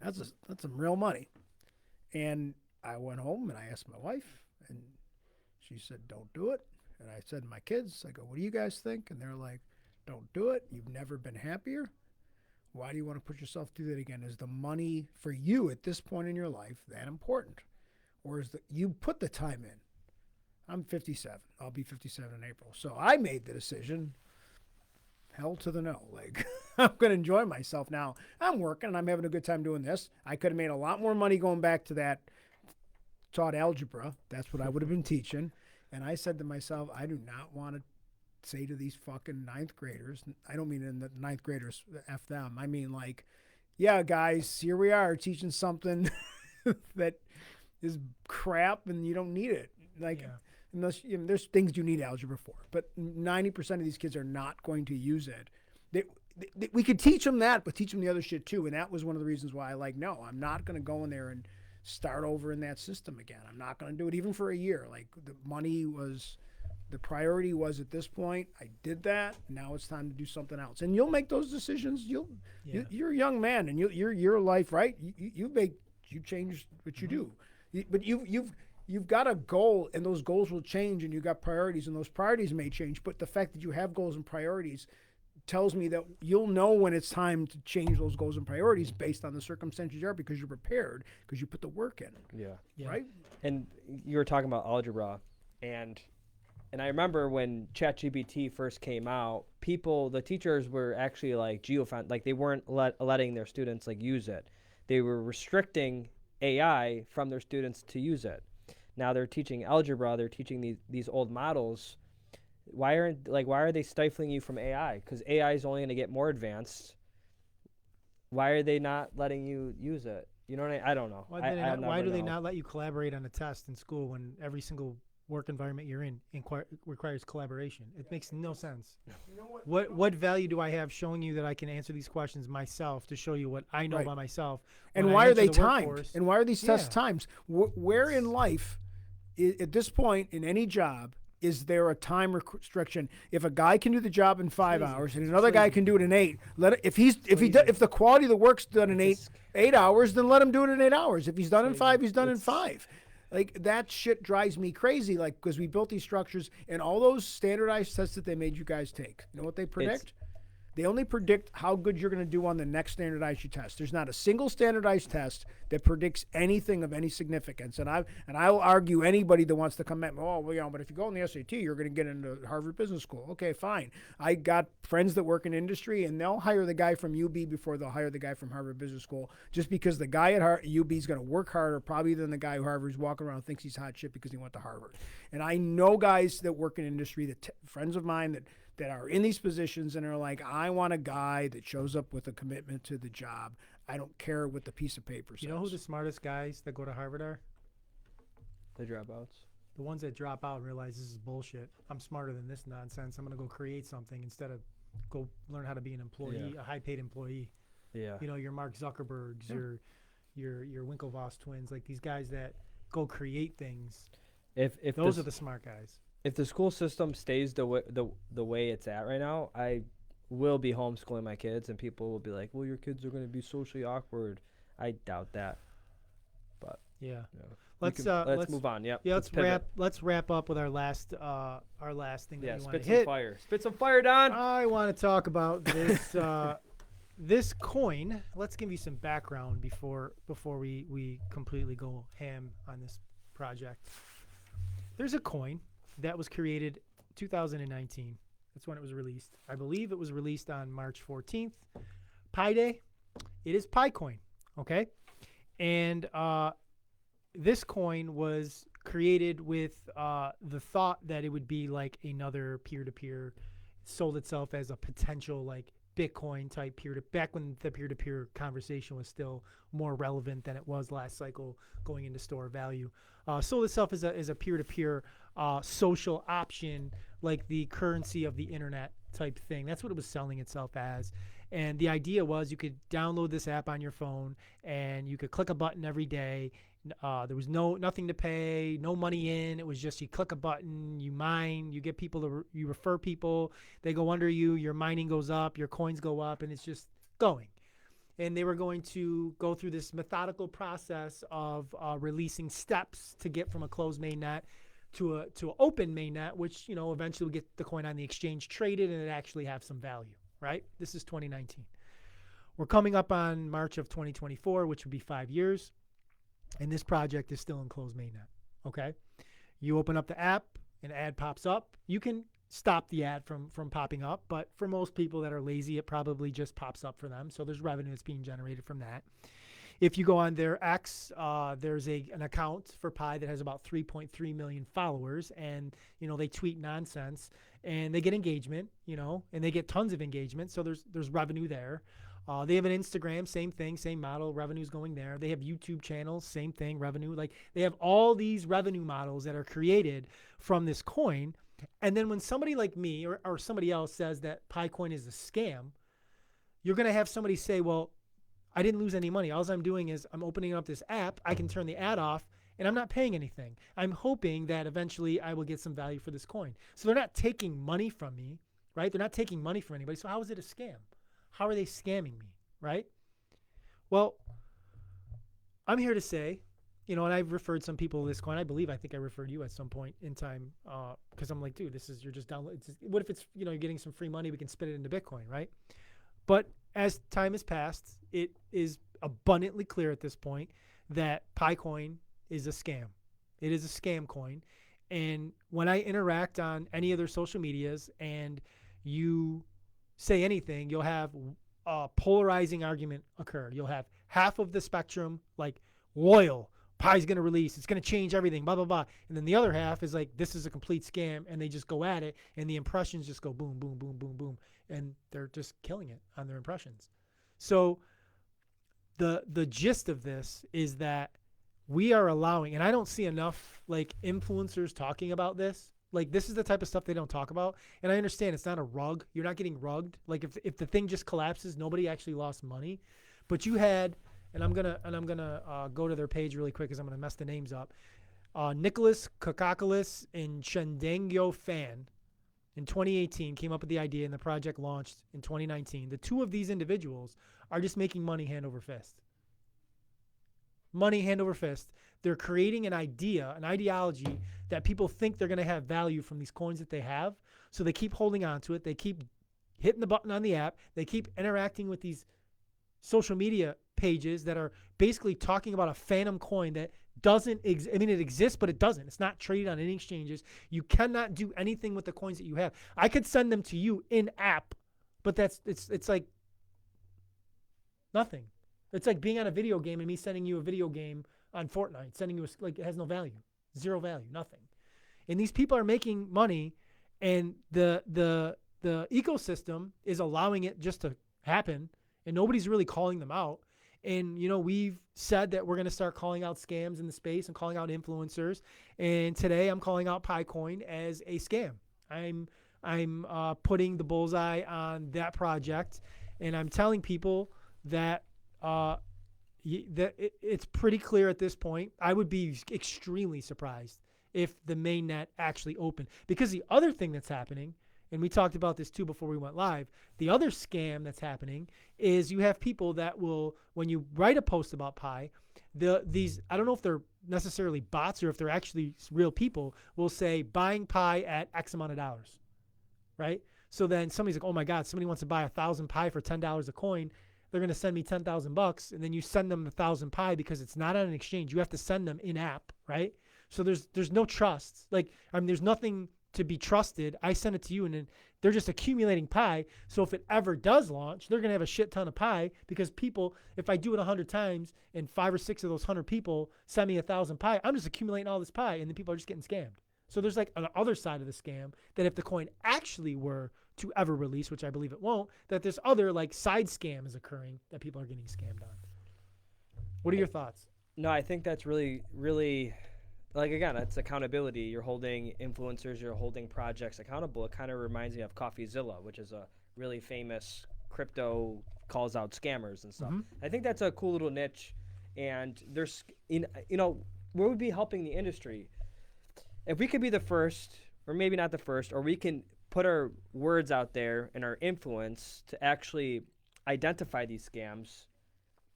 That's some real money. And I went home and I asked my wife, and she said, don't do it. And I said to my kids, I go, what do you guys think? And they're like, don't do it. You've never been happier. Why do you want to put yourself through that again? Is the money for you at this point in your life that important? Or is you put the time in? I'm 57. I'll be 57 in April. So I made the decision. Hell to the no. Like, I'm going to enjoy myself now. I'm working and I'm having a good time doing this. I could have made a lot more money going back to that, taught algebra. That's what I would have been teaching. And I said to myself, I do not want to say to these fucking ninth graders, I don't mean in the ninth graders, F them. I mean, like, yeah, guys, here we are teaching something that is crap and you don't need it. Like, unless there's things you need algebra for, but 90% of these kids are not going to use it. We could teach them that, but teach them the other shit too. And that was one of the reasons why no, I'm not going to go in there and start over in that system again. I'm not going to do it even for a year. Like, the priority was at this point. I did that. Now it's time to do something else. And you'll make those decisions. You're a young man, and your life, right? You change what you do. But you've got a goal, and those goals will change, and you've got priorities, and those priorities may change. But the fact that you have goals and priorities tells me that you'll know when it's time to change those goals and priorities based on the circumstances you are, because you're prepared, because you put the work in. Yeah. Right? And you were talking about algebra, and I remember when ChatGPT first came out, the teachers were actually like like they weren't letting their students like use it. They were restricting AI from their students to use it. Now they're teaching algebra, they're teaching these old models. Why are they stifling you from AI? Because AI is only going to get more advanced. Why are they not letting you use it? You know what I don't know. Why do they not let you collaborate on a test in school when every single work environment you're in requires collaboration? It makes no sense. You know What value do I have showing you that I can answer these questions myself to show you what I know about myself? And why are they timed? And why are these tests timed? Where in life, at this point in any job, is there a time restriction? If a guy can do the job in 5 hours and another guy can do it in 8, if the quality of the work's done in 8 hours, then let him do it in 8 hours. If he's done in 5, he's done in 5. Like, that shit drives me crazy. Like, because we built these structures and all those standardized tests that they made you guys take. You know what they predict? They only predict how good you're going to do on the next standardized test. There's not a single standardized test that predicts anything of any significance. And I'll argue anybody that wants to come at me, but if you go on the SAT, you're going to get into Harvard Business School. Okay, fine. I got friends that work in industry, and they'll hire the guy from UB before they'll hire the guy from Harvard Business School, just because the guy at UB is going to work harder probably than the guy who Harvard's walking around thinks he's hot shit because he went to Harvard. And I know guys that work in industry, friends of mine that are in these positions and are like, I want a guy that shows up with a commitment to the job. I don't care what the piece of paper says. You know who the smartest guys that go to Harvard are? The dropouts. The ones that drop out and realize this is bullshit. I'm smarter than this nonsense. I'm going to go create something instead of go learn how to be an employee, a high-paid employee. Yeah. You know, your Mark Zuckerbergs, your Winklevoss twins, like these guys that go create things. If those are the smart guys. If the school system stays the way it's at right now, I will be homeschooling my kids, and people will be like, well, your kids are going to be socially awkward. I doubt that. But let's move on. Yep. Yeah, let's wrap up with our last thing that we want to hit. Spit some fire. Spit some fire, Don. I want to talk about this this coin. Let's give you some background before we completely go ham on this project. There's a coin that was created 2019. That's when it was released. I believe it was released on March 14th. Pi Day. It is Pi coin, okay? And this coin was created with the thought that it would be like another peer-to-peer. It sold itself as a potential like Bitcoin type back when the peer-to-peer conversation was still more relevant than it was last cycle going into store value. Sold itself as a peer-to-peer social option, like the currency of the internet type thing. That's what it was selling itself as. And the idea was you could download this app on your phone and you could click a button every day. There was nothing to pay, no money in. It was just you click a button, you mine, you get people you refer people, they go under you, your mining goes up, your coins go up, and it's just going. And they were going to go through this methodical process of releasing steps to get from a closed mainnet to an open mainnet, which eventually will get the coin on the exchange traded and it actually have some value. Right? This is 2019. We're coming up on March of 2024, which would be 5 years, and this project is still in closed mainnet. Okay, you open up the app, an ad pops up. You can stop the ad from popping up, but for most people that are lazy, it probably just pops up for them. So there's revenue that's being generated from that. If you go on their X, there's an account for Pi that has about 3.3 million followers, and they tweet nonsense, and they get engagement, and they get tons of engagement. So there's revenue there. They have an Instagram, same thing, same model, revenue's going there. They have YouTube channels, same thing, revenue. Like they have all these revenue models that are created from this coin. And then when somebody like me or somebody else says that Pi coin is a scam, you're going to have somebody say, well, I didn't lose any money. All I'm doing is I'm opening up this app. I can turn the ad off, and I'm not paying anything. I'm hoping that eventually I will get some value for this coin. So they're not taking money from me, right? They're not taking money from anybody. So how is it a scam? How are they scamming me, right? Well, I'm here to say, and I've referred some people to this coin. I think I referred you at some point in time because I'm like, dude, you're just downloading. What if it's, you're getting some free money, we can spit it into Bitcoin, right? But as time has passed, it is abundantly clear at this point that Pi coin is a scam. It is a scam coin. And when I interact on any of their social medias and you say anything, you'll have a polarizing argument occur. You'll have half of the spectrum like loyal, Pi's going to release, it's going to change everything, blah, blah, blah. And then the other half is like, this is a complete scam, and they just go at it, and the impressions just go boom, boom, boom, boom, boom. And they're just killing it on their impressions. So the gist of this is that we are allowing, and I don't see enough like influencers talking about this. Like this is the type of stuff they don't talk about. And I understand it's not a rug. You're not getting rugged. Like if the thing just collapses, nobody actually lost money. But you had, and I'm gonna go to their page really quick because I'm gonna mess the names up. Nicholas Kakakalis and Shendangyo Fan in 2018 came up with the idea, and the project launched in 2019. The two of these individuals are just making money hand over fist. Money hand over fist. They're creating an idea, an ideology that people think they're going to have value from these coins that they have. So they keep holding on to it. They keep hitting the button on the app. They keep interacting with these social media pages that are basically talking about a phantom coin that doesn't exist. I mean, it exists, but it doesn't. It's not traded on any exchanges. You cannot do anything with the coins that you have. I could send them to you in app, but it's like nothing. It's like being on a video game and me sending you a video game on Fortnite, sending you it has no value, zero value, nothing. And these people are making money, and the ecosystem is allowing it just to happen, and nobody's really calling them out. And we've said that we're going to start calling out scams in the space and calling out influencers. And today I'm calling out Picoin as a scam. I'm putting the bullseye on that project, and I'm telling people that it's pretty clear at this point. I would be extremely surprised if the mainnet actually opened, because the other thing that's happening, and we talked about this too before we went live, the other scam that's happening is you have people that will, when you write a post about Pi, these, I don't know if they're necessarily bots or if they're actually real people, will say buying Pi at X amount of dollars, right? So then somebody's like, oh my God, somebody wants to buy 1,000 Pi for $10 a coin. They're going to send me $10,000, and then you send them 1,000 Pi because it's not on an exchange. You have to send them in app, right? So there's no trust. Like, I mean, there's nothing to be trusted. I send it to you, and then they're just accumulating Pi. So if it ever does launch, they're going to have a shit ton of Pi, because people, if I do it 100 times and 5 or 6 of those 100 people send me 1,000 Pi, I'm just accumulating all this Pi, and then people are just getting scammed. So there's like an other side of the scam that if the coin actually were to ever release, which I believe it won't, that this other like side scam is occurring that people are getting scammed on. What are your thoughts? No, I think that's really, really, like, again, it's accountability. You're holding influencers, you're holding projects accountable. It kind of reminds me of CoffeeZilla, which is a really famous crypto calls out scammers and stuff. I think that's a cool little niche, and there's, where would be helping the industry? If we could be the first, or maybe not the first, or we can put our words out there and our influence to actually identify these scams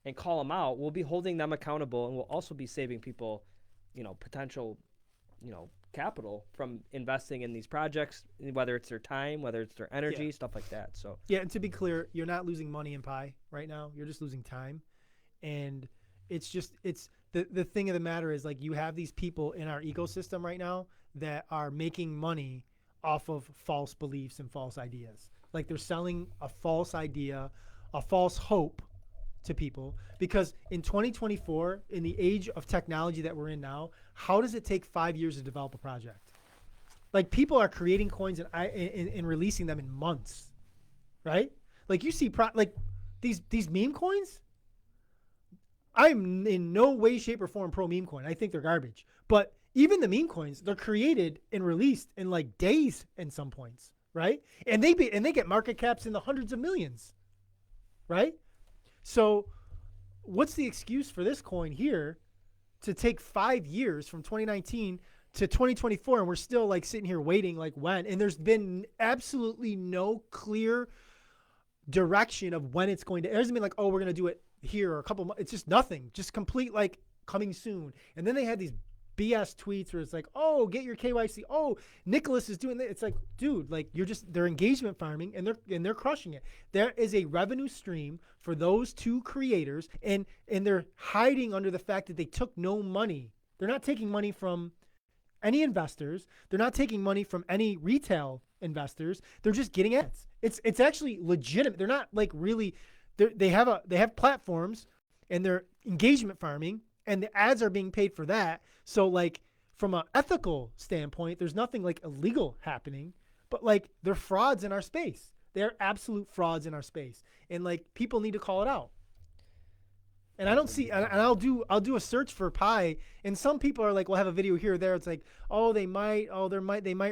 and call them out, we'll be holding them accountable, and we'll also be saving people, potential, capital from investing in these projects, whether it's their time, whether it's their energy, Yeah. stuff like that. So Yeah, and to be clear, you're not losing money in pie right now. You're just losing time. And it's the thing of the matter is, like, you have these people in our ecosystem right now that are making money off of false beliefs and false ideas. Like, they're selling a false idea, a false hope to people, because in 2024, in the age of technology that we're in now, how does it take 5 years to develop a project? Like, people are creating coins and releasing them in months, right? Like, you see these meme coins. I'm in no way, shape, or form pro meme coin. I think they're garbage. But even the meme coins, they're created and released in like days in some points, right? And they get market caps in the hundreds of millions, right? So what's the excuse for this coin here to take 5 years from 2019 to 2024, and we're still like sitting here waiting, like, when? And there's been absolutely no clear direction of when it's going to. It hasn't been like, oh, we're going to do it here or a couple months. It's just nothing, just complete like coming soon. And then they had these BS tweets where it's like, oh, get your KYC. Oh, Nicholas is doing that. It's like, dude, like, they're engagement farming, and they're crushing it. There is a revenue stream for those two creators, and they're hiding under the fact that they took no money. They're not taking money from any investors. They're not taking money from any retail investors. They're just getting ads. It's actually legitimate. They're not like really. They have platforms, and they're engagement farming, and the ads are being paid for that. So like, from an ethical standpoint, there's nothing like illegal happening, but like, they're frauds in our space. They're absolute frauds in our space, and like, people need to call it out. And I don't see, and I'll do a search for Pi, and some people are like, we'll have a video here or there. It's like, oh, they might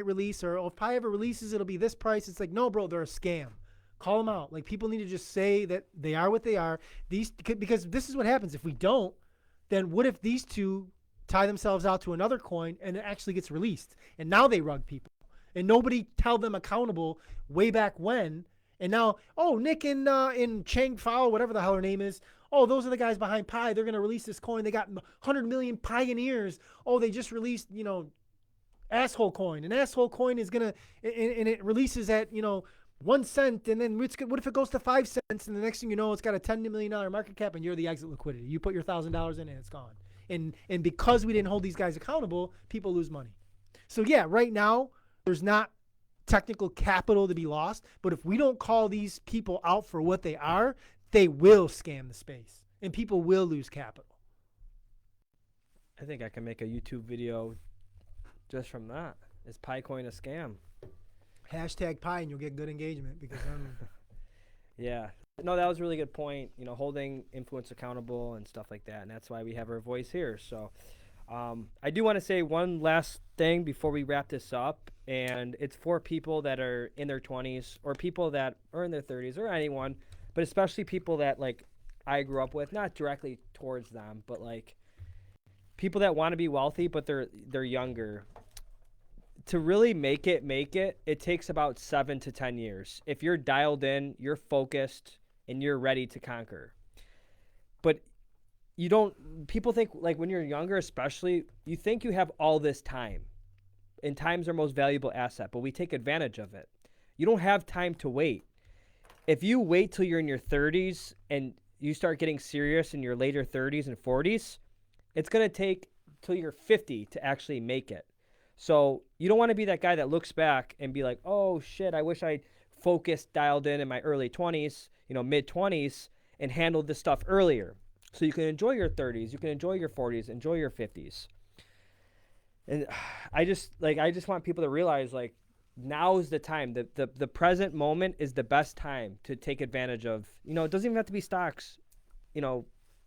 release, or, oh, if Pi ever releases, it'll be this price. It's like, no, bro, they're a scam. Call them out. Like, people need to just say that they are what they are. Because this is what happens if we don't. Then what if these two tie themselves out to another coin and it actually gets released, and now they rug people, and nobody held them accountable way back when? And now, oh, Nick and Chang Fao, whatever the hell her name is. Oh, those are the guys behind Pi. They're going to release this coin. They got 100 million pioneers. Oh, they just released, asshole coin. An asshole coin is going to, and it releases at, 1 cent. And then what if it goes to 5 cents? And the next thing you know, it's got a $10 million market cap, and you're the exit liquidity. You put your $1,000 in and it's gone. And because we didn't hold these guys accountable, people lose money. So yeah, right now, there's not technical capital to be lost. But if we don't call these people out for what they are, they will scam the space, and people will lose capital. I think I can make a YouTube video just from that. Is PiCoin a scam? Hashtag Pi, and you'll get good engagement, because Yeah. No, that was a really good point. Holding influence accountable and stuff like that, and that's why we have our voice here. So I do want to say one last thing before we wrap this up, and it's for people that are in their 20s, or people that are in their 30s, or anyone, but especially people that, like, I grew up with, not directly towards them, but like people that want to be wealthy, but they're younger. To really make it takes about 7 to 10 years. If you're dialed in, you're focused, and you're ready to conquer. But people think, like, when you're younger especially, you think you have all this time, and time's our most valuable asset, but we take advantage of it. You don't have time to wait. If you wait till you're in your 30s and you start getting serious in your later 30s and 40s, it's going to take till you're 50 to actually make it. So you don't want to be that guy that looks back and be like, oh, shit, I wish I focused, dialed in my early 20s, mid 20s, and handled this stuff earlier. So you can enjoy your 30s, you can enjoy your 40s, enjoy your 50s. And I just want people to realize, like, now is the time. The present moment is the best time to take advantage of. It doesn't even have to be stocks,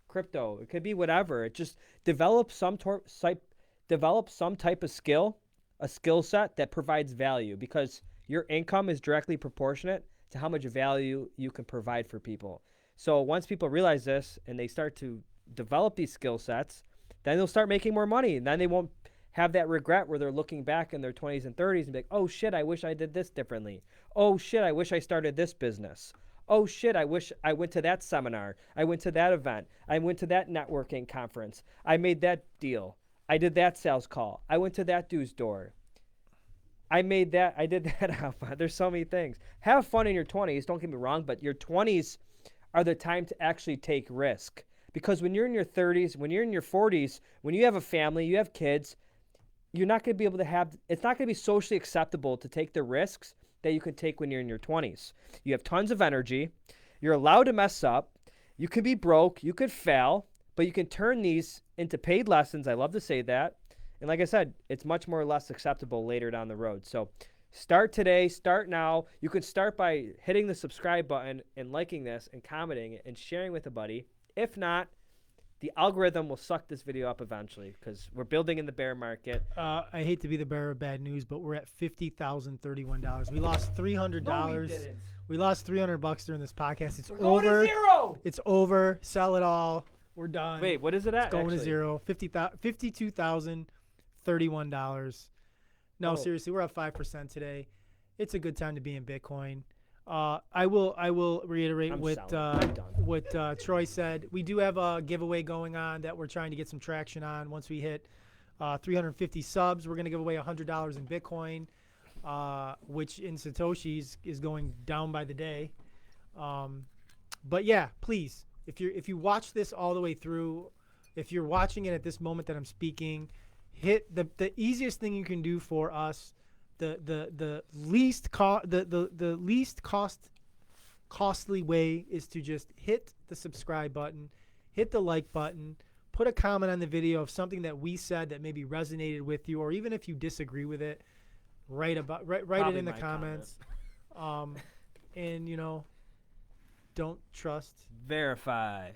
crypto. It could be whatever. It just develop some type of skill, a skill set that provides value, because your income is directly proportionate to how much value you can provide for people. So once people realize this and they start to develop these skill sets, then they'll start making more money, and then they won't have that regret where they're looking back in their 20s and 30s and be like, oh shit, I wish I did this differently. Oh shit, I wish I started this business. Oh shit, I wish I went to that seminar. I went to that event. I went to that networking conference. I made that deal. I did that sales call. I went to that dude's door. I did that out. There's so many things. Have fun in your 20s. Don't get me wrong, but your 20s are the time to actually take risk. Because when you're in your 30s, when you're in your 40s, when you have a family, you have kids, you're not going to be able to have, it's not going to be socially acceptable to take the risks that you can take when you're in your 20s. You have tons of energy. You're allowed to mess up. You could be broke. You could fail, but you can turn these into paid lessons. I love to say that. And like I said, it's much more or less acceptable later down the road. So start today, start now. You can start by hitting the subscribe button and liking this and commenting it and sharing with a buddy. If not, the algorithm will suck this video up eventually because we're building in the bear market. I hate to be the bearer of bad news, but we're at $50,031. We lost $300. We lost $300 during this podcast. It's over. Zero. It's over. Sell it all. We're done. Wait, what is it at? It's going actually? to zero. $52,031. No, Oh. seriously, we're up 5% today. It's a good time to be in Bitcoin. I will reiterate I'm what selling. I'm done. what Troy said. We do have a giveaway going on that we're trying to get some traction on. Once we hit 350 subs, we're going to give away $100 in Bitcoin, which in Satoshis is going down by the day. But yeah, please, if you watch this all the way through, if you're watching it at this moment that I'm speaking, hit the easiest thing you can do for us. The least costly way is to just hit the subscribe button, hit the like button, put a comment on the video of something that we said that maybe resonated with you, or even if you disagree with it, write it Probably in the my comments. And don't trust. Verify.